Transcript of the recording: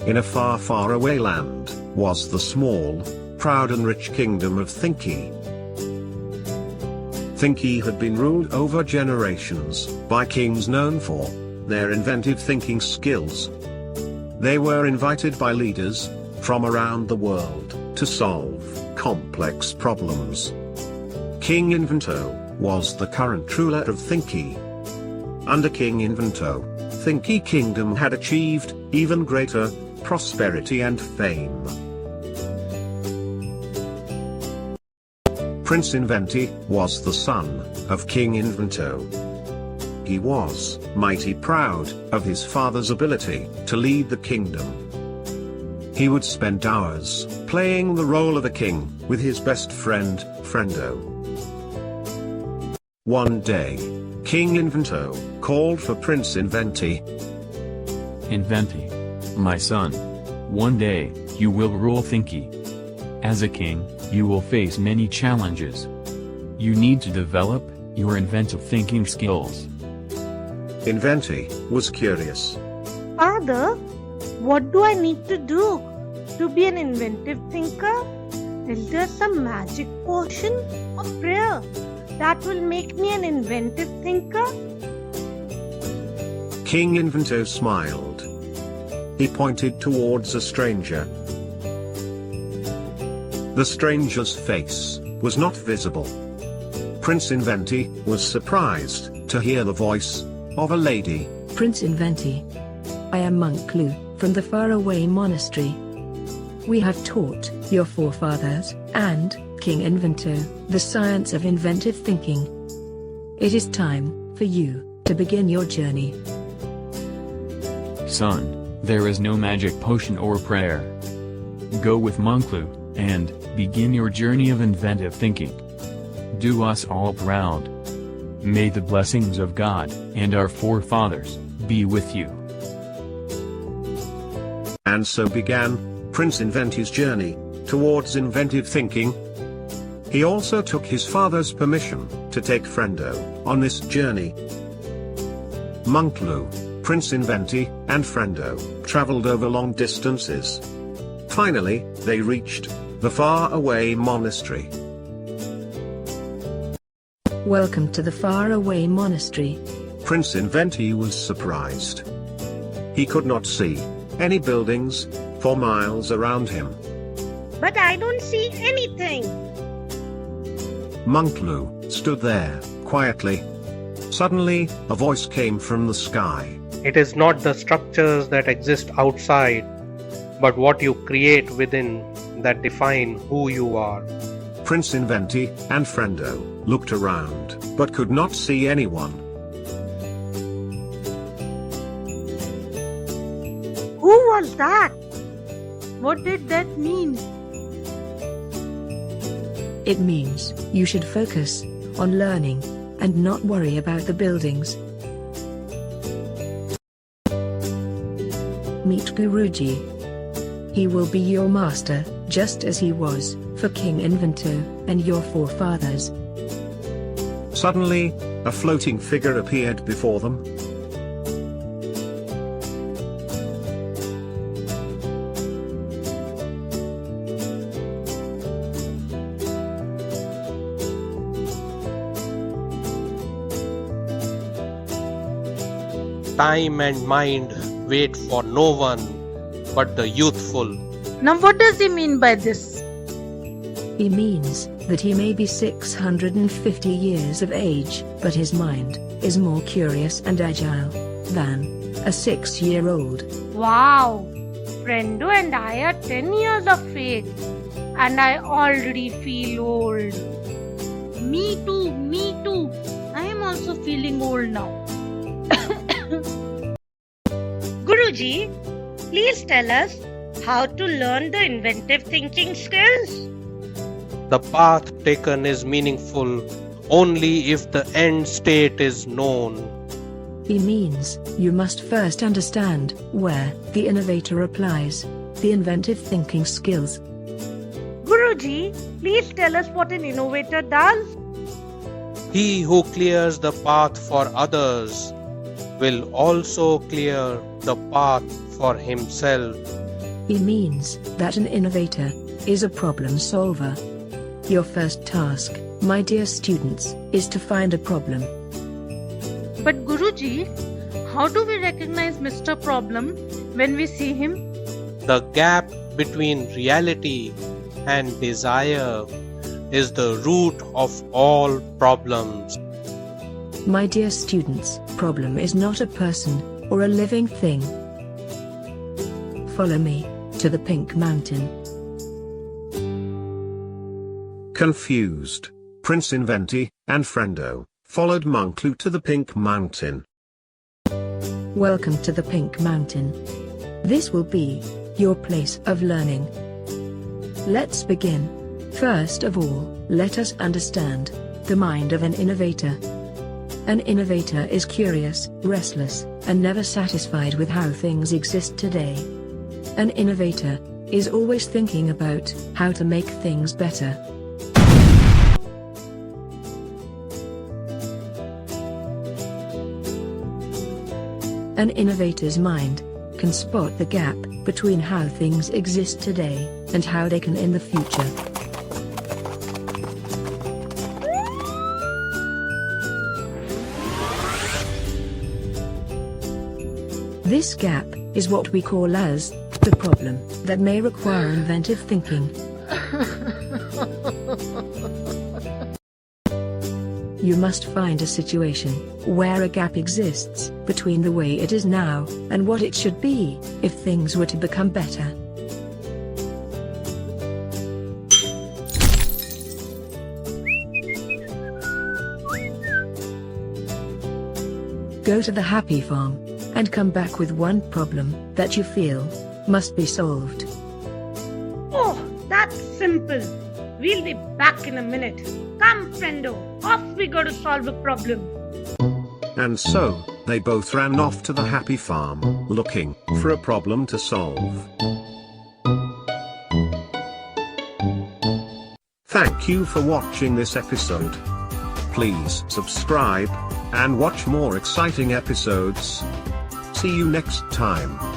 in a far, far away land, was the small, proud and rich kingdom of Thinky. Thinky had been ruled over generations by kings known for their inventive thinking skills. They were invited by leaders from around the world to solve complex problems. King Invento was the current ruler of Thinky. Under King Invento, Thinky Kingdom had achieved even greater prosperity and fame. Prince Inventy was the son of King Invento. He was mighty proud of his father's ability to lead the kingdom. He would spend hours playing the role of a king with his best friend, Friendo. One day, King Invento called for Prince Inventy. Inventy, my son, one day, you will rule Thinky. As a king, you will face many challenges. You need to develop your inventive thinking skills. Inventy was curious. Father, what do I need to do to be an inventive thinker? Is there some magic potion or prayer that will make me an inventive thinker? King Invento smiled. He pointed towards a stranger. The stranger's face was not visible. Prince Inventy was surprised to hear the voice of a lady. Prince Inventy, I am Monk Lu, from the faraway monastery. We have taught your forefathers, and King Invento, the science of inventive thinking. It is time for you to begin your journey. Son, there is no magic potion or prayer. Go with Monk Lu, and begin your journey of inventive thinking. Do us all proud. May the blessings of God and our forefathers be with you. And so began Prince Inventy's journey towards inventive thinking. He also took his father's permission to take Friendo on this journey. Monk Lu, Prince Inventy, and Friendo traveled over long distances. Finally, they reached the far-away monastery. Welcome to the faraway monastery. Prince Inventy was surprised. He could not see any buildings for miles around him. But I don't see anything. Monk Lu stood there, quietly. Suddenly, a voice came from the sky. It is not the structures that exist outside, but what you create within that define who you are. Prince Inventy and Friendo looked around, but could not see anyone. Who was that? What did that mean? It means you should focus on learning and not worry about the buildings. Meet Guruji. He will be your master, just as he was for King Invento and your forefathers. Suddenly, a floating figure appeared before them. Time and mind wait for no one but the youthful. Now what does he mean by this? He means that he may be 650 years of age, but his mind is more curious and agile than a 6-year-old. Wow! Friendo and I are 10 years of age, and I already feel old. Me too, me too. I am also feeling old now. Guruji, please tell us how to learn the inventive thinking skills. The path taken is meaningful only if the end state is known. He means you must first understand where the innovator applies the inventive thinking skills. Guruji, please tell us what an innovator does. He who clears the path for others will also clear the path for himself. It means that an innovator is a problem solver. Your first task, my dear students, is to find a problem. But Guruji, how do we recognize Mr. Problem when we see him? The gap between reality and desire is the root of all problems. My dear students, problem is not a person or a living thing. Follow me to the Pink Mountain. Confused, Prince Inventy and Friendo followed Monk Lu to the Pink Mountain. Welcome to the Pink Mountain. This will be your place of learning. Let's begin. First of all, let us understand the mind of an innovator. An innovator is curious, restless, and never satisfied with how things exist today. An innovator is always thinking about how to make things better. An innovator's mind can spot the gap between how things exist today and how they can in the future. This gap is what we call as the problem that may require inventive thinking. You must find a situation where a gap exists between the way it is now and what it should be if things were to become better. Go to the happy farm and come back with one problem that you feel must be solved. Oh, that's simple. We'll be back in a minute. Come, Friendo, off we go to solve a problem. And so, they both ran off to the happy farm, looking for a problem to solve. Thank you for watching this episode. Please subscribe and watch more exciting episodes. See you next time.